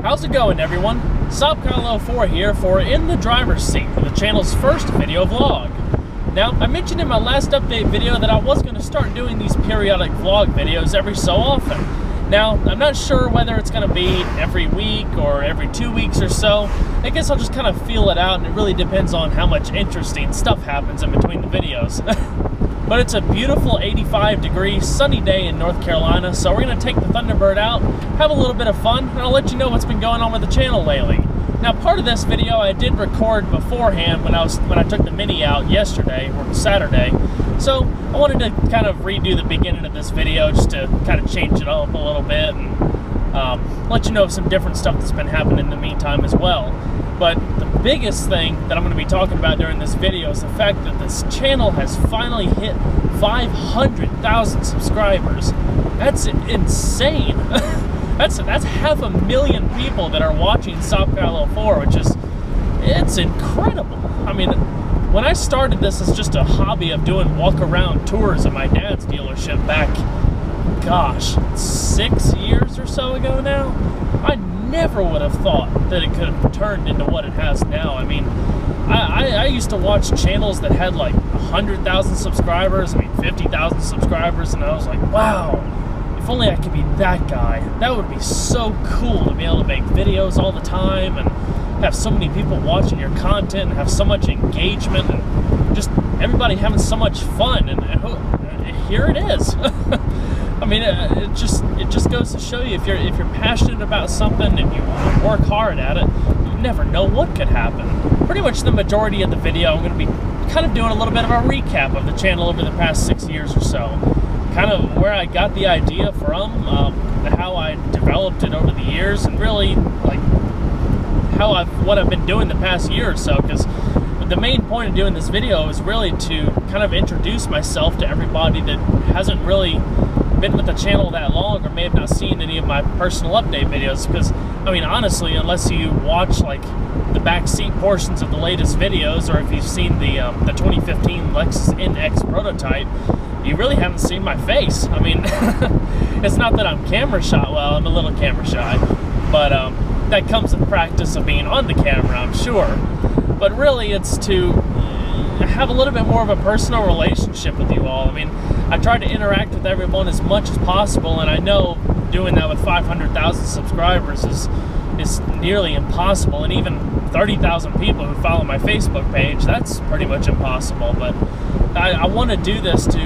How's it going, everyone? SopKyle04 here for In the Driver's Seat, the channel's first video vlog. Now, I mentioned in my last update video that I was going to start doing these periodic vlog videos every so often. Now, I'm not sure whether it's going to be every week or every 2 weeks or so. I guess I'll just kind of feel it out, and it really depends on how much interesting stuff happens in between the videos. But it's a beautiful 85-degree sunny day in North Carolina, so we're going to take the Thunderbird out, have a little bit of fun, and I'll let you know what's been going on with the channel lately. Now, part of this video I did record beforehand when I took the Mini out yesterday, or Saturday, so I wanted to kind of redo the beginning of this video just to kind of change it up a little bit and let you know of some different stuff that's been happening in the meantime as well. But the biggest thing that I'm going to be talking about during this video is the fact that this channel has finally hit 500,000 subscribers. That's insane. That's 500,000 people that are watching SopKyle04, which is, it's incredible. I mean, when I started this as just a hobby of doing walk-around tours at my dad's dealership back, gosh, 6 years or so ago now, I never would have thought that it could have turned into what it has now. I mean, I used to watch channels that had like 100,000 subscribers, 50,000 subscribers, and I was like, wow, if only I could be that guy. That would be so cool to be able to make videos all the time and have so many people watching your content and have so much engagement and just everybody having so much fun, and here it is. I mean, it just goes to show you, if you're passionate about something and you work hard at it, you never know what could happen. Pretty much the majority of the video, I'm going to be kind of doing a little bit of a recap of the channel over the past 6 years or so. Kind of where I got the idea from, how I developed it over the years, and really like what I've been doing the past year or so. Because the main point of doing this video is really to kind of introduce myself to everybody that hasn't really been with the channel that long or may have not seen any of my personal update videos. Because, I mean, honestly, unless you watch like the backseat portions of the latest videos, or if you've seen the 2015 Lexus NX prototype, you really haven't seen my face. I mean, it's not that I'm camera shy. Well, I'm a little camera shy, but that comes with practice of being on the camera, I'm sure. But really, it's to have a little bit more of a personal relationship with you all. I mean, I try to interact with everyone as much as possible, and I know doing that with 500,000 subscribers is nearly impossible, and even 30,000 people who follow my Facebook page, that's pretty much impossible. But I want to do this to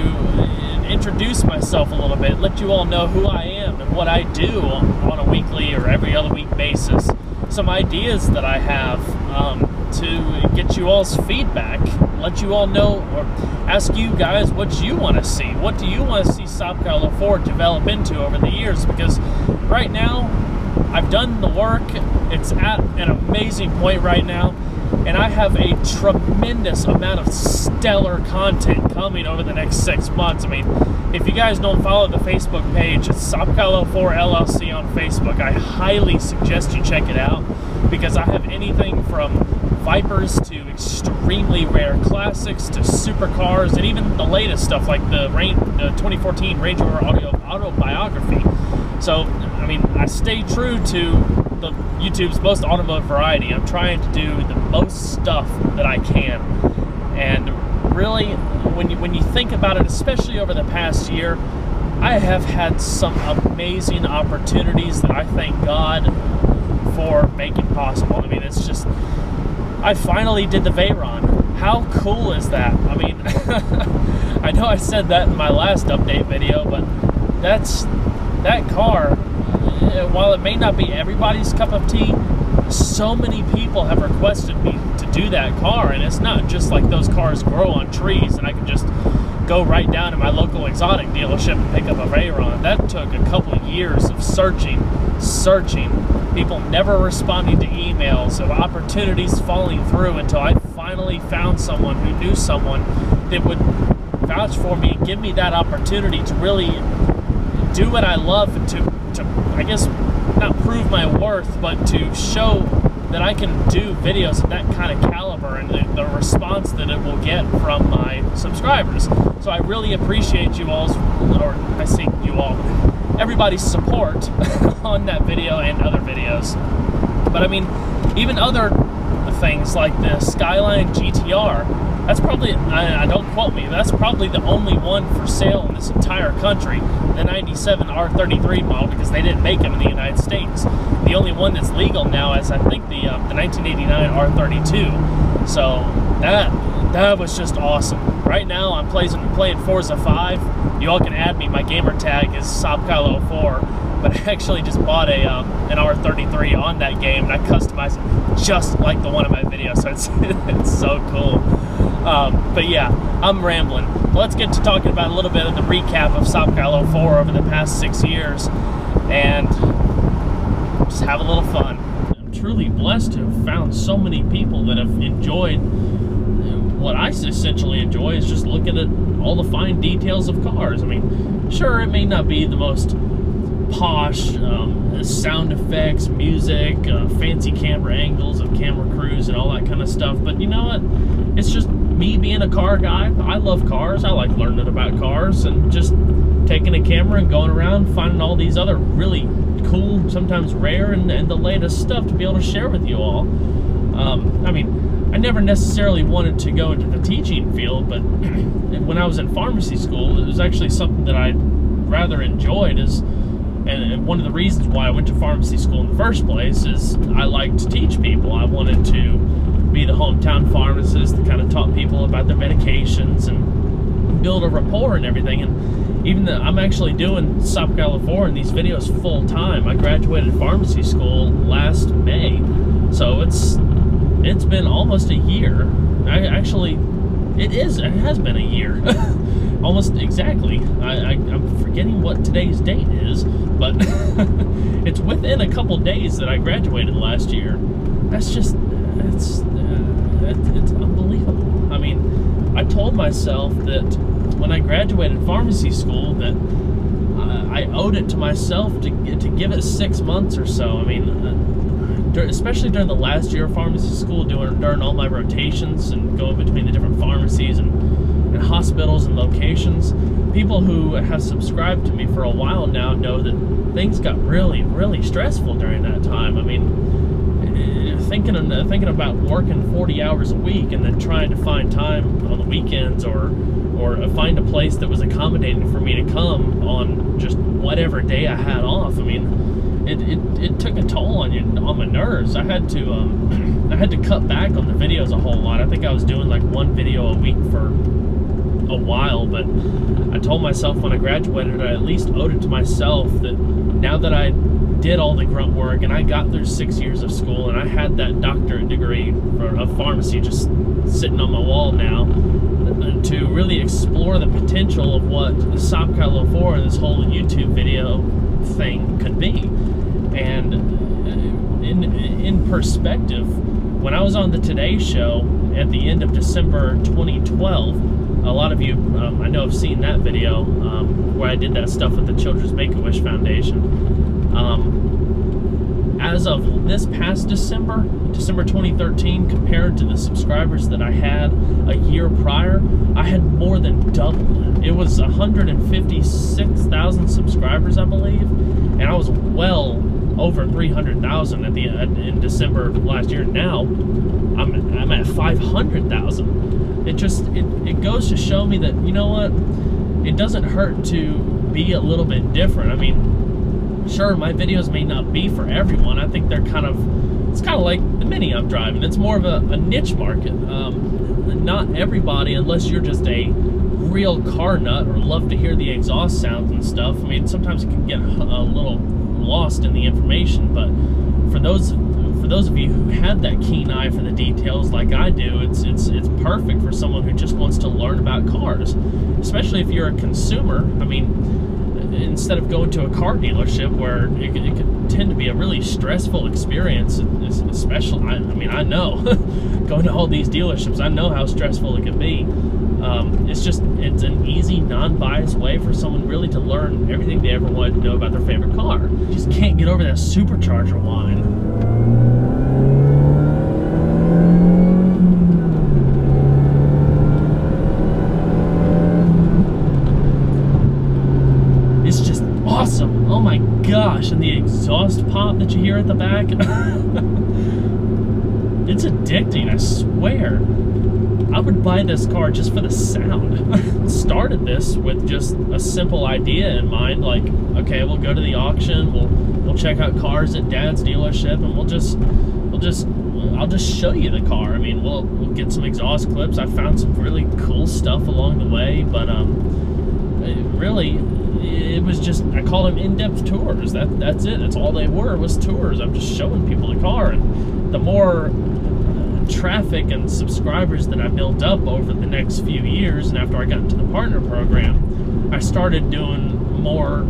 introduce myself a little bit, let you all know who I am and what I do on a weekly or every other week basis, some ideas that I have to get you all's feedback, let you all know, or ask you guys what you want to see. What do you want to see SopKyle04 develop into over the years? Because right now, I've done the work. It's at an amazing point right now, and I have a tremendous amount of stellar content coming over the next 6 months. I mean, if you guys don't follow the Facebook page, it's SopKyle04 LLC on Facebook. I highly suggest you check it out, because I have anything from Vipers to extremely rare classics to supercars, and even the latest stuff like the 2014 Range Rover autobiography. So, I mean, I stay true to YouTube's most automotive variety. I'm trying to do the most stuff that I can. And really, when you think about it, especially over the past year, I have had some amazing opportunities that I thank God for making possible. I mean, it's just, I finally did the Veyron. How cool is that? I mean, I know I said that in my last update video, but that car, while it may not be everybody's cup of tea, so many people have requested me to do that car, and it's not just like those cars grow on trees and I can just go right down to my local exotic dealership and pick up a Veyron. That took a couple of years of searching, people never responding to emails, of opportunities falling through, until I finally found someone who knew someone that would vouch for me and give me that opportunity to really do what I love, and to I guess not prove my worth, but to show that I can do videos of that kind of caliber, and the response that it will get from my subscribers. So I really appreciate you all's, or I say you all, everybody's support on that video and other videos. But I mean, even other things like the Skyline GTR, that's probably, I don't quote me, that's probably the only one for sale in this entire country, the 97 R33 model, because they didn't make them in the United States. The only one that's legal now is, I think, the 1989 R32. So that was just awesome. Right now I'm playing Forza 5. You all can add me. My gamer tag is SobKyle04. But I actually just bought an R33 on that game, and I customized it just like the one in my video, so it's so cool. But yeah, I'm rambling. Let's get to talking about a little bit of the recap of SobKyle04 over the past 6 years, and just have a little fun. I'm truly blessed to have found so many people that have enjoyed what I essentially enjoy, is just looking at all the fine details of cars. I mean, sure, it may not be the most posh sound effects, music, fancy camera angles and camera crews and all that kind of stuff, but you know what? It's just me being a car guy. I love cars. I like learning about cars and just taking a camera and going around finding all these other really cool, sometimes rare, and the latest stuff to be able to share with you all. I mean, I never necessarily wanted to go into the teaching field, but when I was in pharmacy school, it was actually something that I rather enjoyed. And one of the reasons why I went to pharmacy school in the first place is I liked to teach people. I wanted to be the hometown pharmacist that kind of taught people about their medications and build a rapport and everything. And even though I'm actually doing SobKyle04 and these videos full time, I graduated pharmacy school last May, so it's been almost a year. It has been a year. Almost exactly. I'm forgetting what today's date is, but it's within a couple days that I graduated last year. That's just, it's unbelievable. I mean, I told myself that when I graduated pharmacy school that I owed it to myself to give it 6 months or so. I mean, especially during the last year of pharmacy school, during all my rotations and going between the different pharmacies and hospitals and locations, people who have subscribed to me for a while now know that things got really, really stressful during that time. I mean, thinking about working 40 hours a week and then trying to find time on the weekends or find a place that was accommodating for me to come on just whatever day I had off. I mean, it took a toll on my nerves. I had to cut back on the videos a whole lot. I think I was doing like 1 video a week for a while, but I told myself when I graduated I at least owed it to myself that now that I did all the grunt work and I got through 6 years of school and I had that doctorate degree of pharmacy just sitting on my wall now, to really explore the potential of what SobKyle04 and this whole YouTube video thing could be. And in perspective, when I was on the Today Show at the end of December 2012, a lot of you I know have seen that video where I did that stuff with the Children's Make-A-Wish Foundation. As of this past December 2013, compared to the subscribers that I had a year prior, I had more than doubled. It was 156,000 subscribers, I believe, and I was well over 300,000 in December of last year. Now I'm at 500,000. It goes to show me that, you know what, it doesn't hurt to be a little bit different. I mean, sure, my videos may not be for everyone. I think it's kind of like the Mini I'm driving. It's more of a niche market. Not everybody, unless you're just a real car nut or love to hear the exhaust sounds and stuff. I mean, sometimes it can get a little lost in the information, but for those of you who had that keen eye for the details like I do, it's perfect for someone who just wants to learn about cars, especially if you're a consumer. I mean, instead of going to a car dealership where it could tend to be a really stressful experience, especially, I mean, I know going to all these dealerships, I know how stressful it can be. It's an easy, non-biased way for someone really to learn everything they ever wanted to know about their favorite car. You just can't get over that supercharger whine. It's just awesome. Oh my gosh, and the exhaust pop that you hear at the back. It's addicting, I swear. I would buy this car just for the sound. Started this with just a simple idea in mind, like, okay, we'll go to the auction, we'll check out cars at Dad's dealership, and I'll just show you the car. I mean, we'll get some exhaust clips. I found some really cool stuff along the way, but it was just, I call them in-depth tours. That's it. That's all they were, was tours. I'm just showing people the car, and the more traffic and subscribers that I built up over the next few years, and after I got into the partner program, I started doing more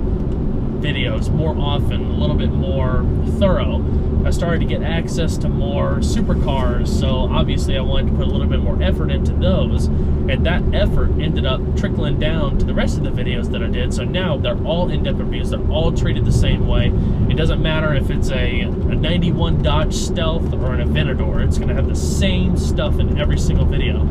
videos more often, a little bit more thorough. I started to get access to more supercars, so obviously I wanted to put a little bit more effort into those, and that effort ended up trickling down to the rest of the videos that I did. So now they're all in-depth reviews. They're all treated the same way. It doesn't matter if it's a 91 Dodge Stealth or an Aventador. It's going to have the same stuff in every single video.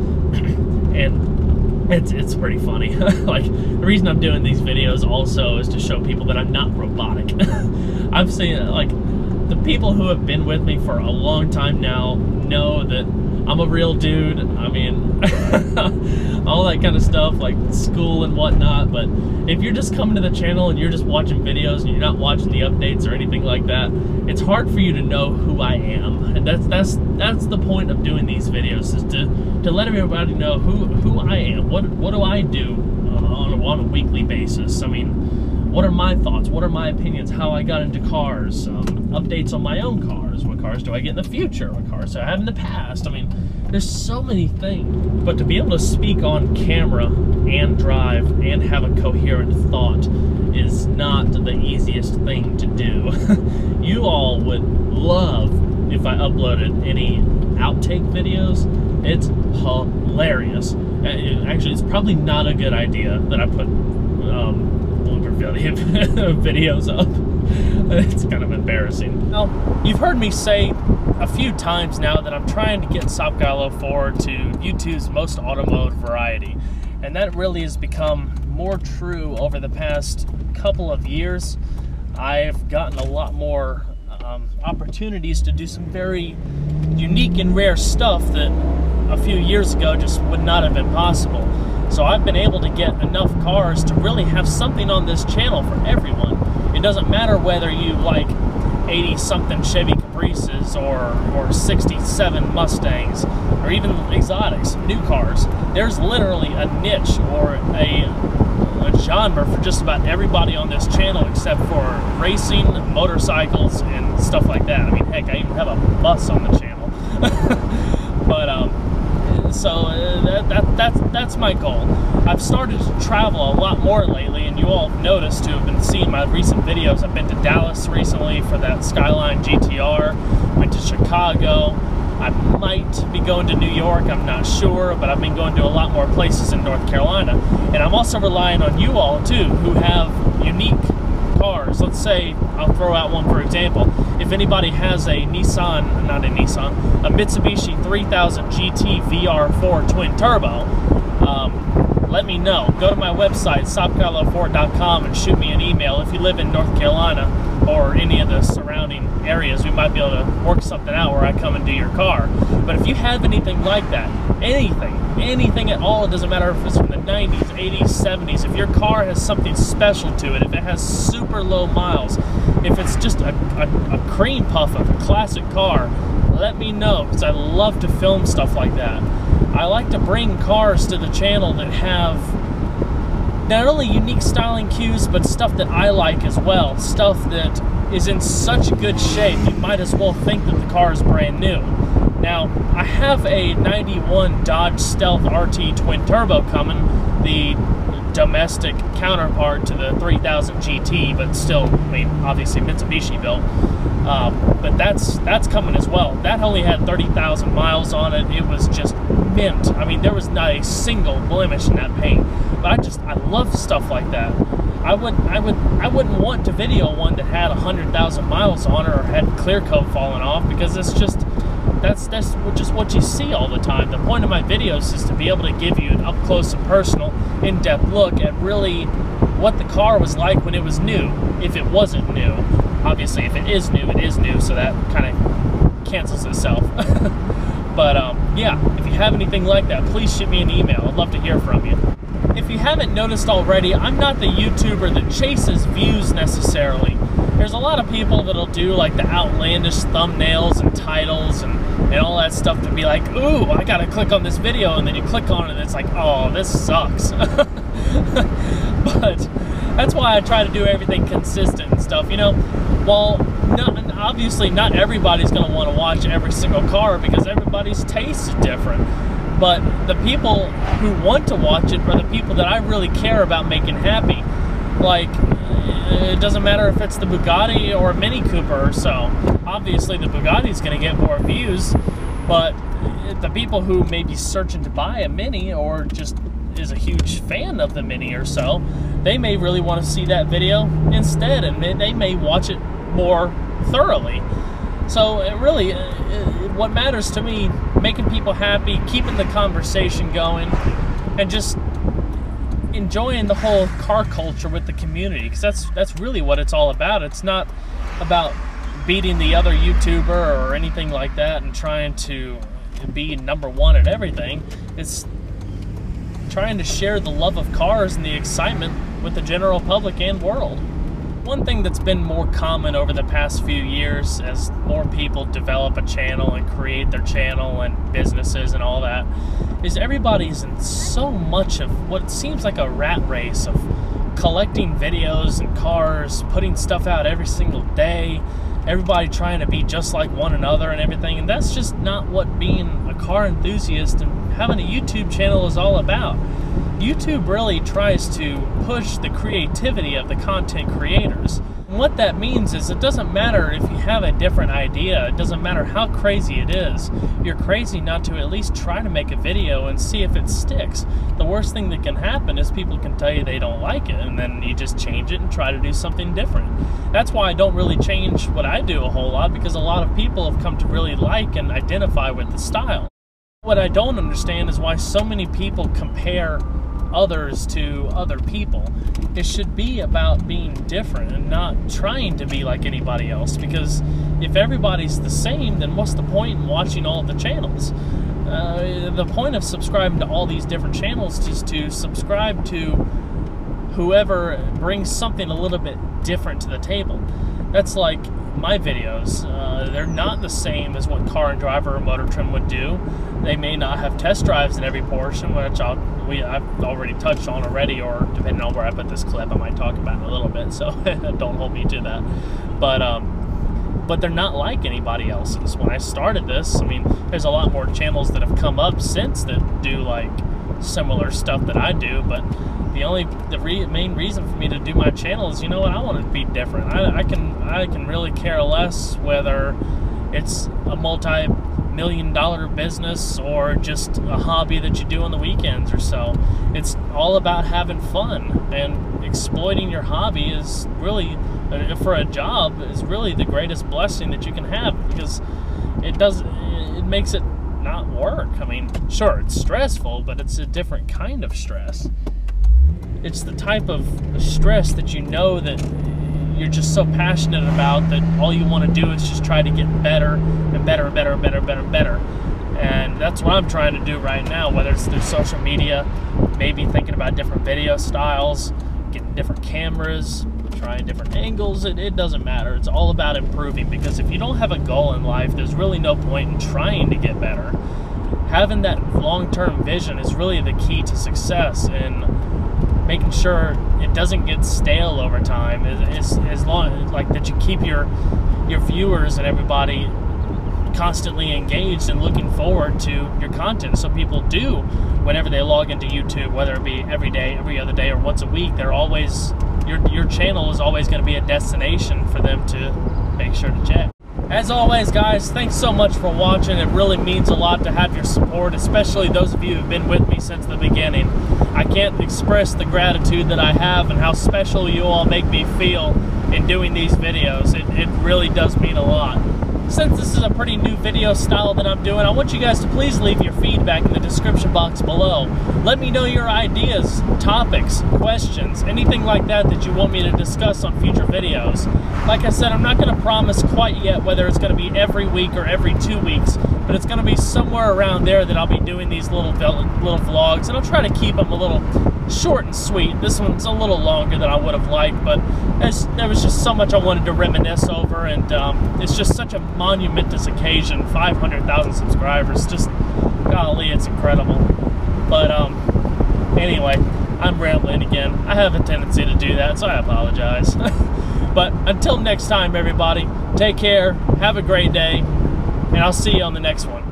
And it's pretty funny. Like, the reason I'm doing these videos also is to show people that I'm not robotic. I've seen, like, the people who have been with me for a long time now know that I'm a real dude. I mean, all that kind of stuff, like school and whatnot. But if you're just coming to the channel and you're just watching videos and you're not watching the updates or anything like that, it's hard for you to know who I am. And that's the point of doing these videos, is to let everybody know who I am. What do I do on a weekly basis? I mean, what are my thoughts? What are my opinions? How I got into cars? Updates on my own cars. What cars do I get in the future? What cars do I have in the past? I mean, there's so many things. But to be able to speak on camera and drive and have a coherent thought is not the easiest thing to do. You all would love if I uploaded any outtake videos. It's hilarious. Actually, it's probably not a good idea that I put blooper videos up. It's kind of embarrassing. Now, you've heard me say a few times now that I'm trying to get Sopcalo 4 to YouTube's most auto mode variety, and that really has become more true over the past couple of years. I've gotten a lot more opportunities to do some very unique and rare stuff that a few years ago just would not have been possible. So I've been able to get enough cars to really have something on this channel for everyone. It doesn't matter whether you like 80-something Chevy Caprices or 67 Mustangs, or even exotics, new cars. There's literally a niche or a genre for just about everybody on this channel, except for racing, motorcycles, and stuff like that. I mean, heck, I even have a bus on the channel. But so that's my goal. I've started to travel a lot more lately, and you all have noticed, to have been seeing my recent videos. I've been to Dallas recently for that Skyline GTR, went to Chicago. I might be going to New York, I'm not sure, but I've been going to a lot more places in North Carolina. And I'm also relying on you all too, who have unique cars. Let's say, I'll throw out one for example. If anybody has a Mitsubishi 3000 GT VR4 twin turbo, let me know. Go to my website, sopcalo4.com, and shoot me an email. If you live in North Carolina or any of the surrounding areas, we might be able to work something out where I come and do your car. But if you have anything like that, anything at all, it doesn't matter if it's from the 90s, 80s, 70s, if your car has something special to it, if it has super low miles, if it's just a cream puff of a classic car, let me know, because I love to film stuff like that. I like to bring cars to the channel that have not only unique styling cues, but stuff that I like as well. Stuff that is in such good shape, you might as well think that the car is brand new. Now, I have a 91 Dodge Stealth RT twin turbo coming, the domestic counterpart to the 3000 GT, but still, I mean, obviously Mitsubishi built. But that's coming as well. That only had 30,000 miles on it. It was just mint. I mean, there was not a single blemish in that paint. But I love stuff like that. I wouldn't want to video one that had 100,000 miles on it or had clear coat falling off, because it's just that's just what you see all the time. The point of my videos is to be able to give you an up close and personal, in-depth look at really what the car was like when it was new, if it wasn't new. Obviously, if it is new, so that kind of cancels itself. But yeah, if you have anything like that, please shoot me an email. I'd love to hear from you. If you haven't noticed already, I'm not the YouTuber that chases views necessarily. There's a lot of people that'll do like the outlandish thumbnails and titles and all that stuff to be like, ooh, I gotta click on this video, and then you click on it and it's like, oh, this sucks. But that's why I try to do everything consistent and stuff, you know. Well, obviously not everybody's gonna want to watch every single car because everybody's taste is different. But the people who want to watch it are the people that I really care about making happy. Like, it doesn't matter if it's the Bugatti or a Mini Cooper or so. Obviously, the Bugatti's going to get more views, but the people who may be searching to buy a Mini or just is a huge fan of the Mini or so, they may really want to see that video instead, and they may watch it more thoroughly. So it really, what matters to me, making people happy, keeping the conversation going, and just enjoying the whole car culture with the community, because that's really what it's all about. It's not about beating the other YouTuber or anything like that and trying to be #1 at everything. It's trying to share the love of cars and the excitement with the general public and world. One thing that's been more common over the past few years as more people develop a channel and create their channel and businesses and all that is everybody's in so much of what seems like a rat race of collecting videos and cars, putting stuff out every single day, everybody trying to be just like one another and everything, and that's just not what being a car enthusiast and having a YouTube channel is all about. YouTube really tries to push the creativity of the content creators. And what that means is it doesn't matter if you have a different idea, it doesn't matter how crazy it is, you're crazy not to at least try to make a video and see if it sticks. The worst thing that can happen is people can tell you they don't like it, and then you just change it and try to do something different. That's why I don't really change what I do a whole lot, because a lot of people have come to really like and identify with the style. What I don't understand is why so many people compare others to other people. It should be about being different and not trying to be like anybody else, because if everybody's the same, then what's the point in watching all the channels? The point of subscribing to all these different channels is to subscribe to whoever brings something a little bit different to the table. That's like my videos. They're not the same as what Car and Driver or Motor Trim would do. They may not have test drives in every portion, which I've already touched on already, or depending on where I put this clip, I might talk about it a little bit, so don't hold me to that. But they're not like anybody else's. When I started this, I mean, there's a lot more channels that have come up since that do like similar stuff that I do, but the main reason for me to do my channel is, you know what, I want to be different. I can really care less whether it's a multi-million-dollar business or just a hobby that you do on the weekends or so. It's all about having fun, and exploiting your hobby is really, for a job, is really the greatest blessing that you can have, because it makes it not work. I mean, sure, it's stressful, but it's a different kind of stress. It's the type of stress that you know that you're just so passionate about that all you want to do is just try to get better and better and better and better and better and better. And that's what I'm trying to do right now, whether it's through social media, maybe thinking about different video styles, getting different cameras, trying different angles. It doesn't matter. It's all about improving, because if you don't have a goal in life, there's really no point in trying to get better. Having that long-term vision is really the key to success, and making sure it doesn't get stale over time, as long like that you keep your viewers and everybody constantly engaged and looking forward to your content. So people do, whenever they log into YouTube, whether it be every day, every other day, or once a week, they're always, your channel is always going to be a destination for them to make sure to check. As always, guys, thanks so much for watching. It really means a lot to have your support, especially those of you who've been with me since the beginning. I can't express the gratitude that I have and how special you all make me feel in doing these videos. It really does mean a lot. since this is a pretty new video style that I'm doing, I want you guys to please leave your feedback in the description box below. Let me know your ideas, topics, questions, anything like that that you want me to discuss on future videos. Like I said, I'm not going to promise quite yet whether it's going to be every week or every 2 weeks, but it's going to be somewhere around there that I'll be doing these little vlogs, and I'll try to keep them a little short and sweet. This one's a little longer than I would have liked, but there was just so much I wanted to reminisce over, and it's just such a monumentous occasion. 500,000 subscribers, just golly, it's incredible. But anyway, I'm rambling again. I have a tendency to do that, so I apologize. But until next time, everybody, take care, have a great day, and I'll see you on the next one.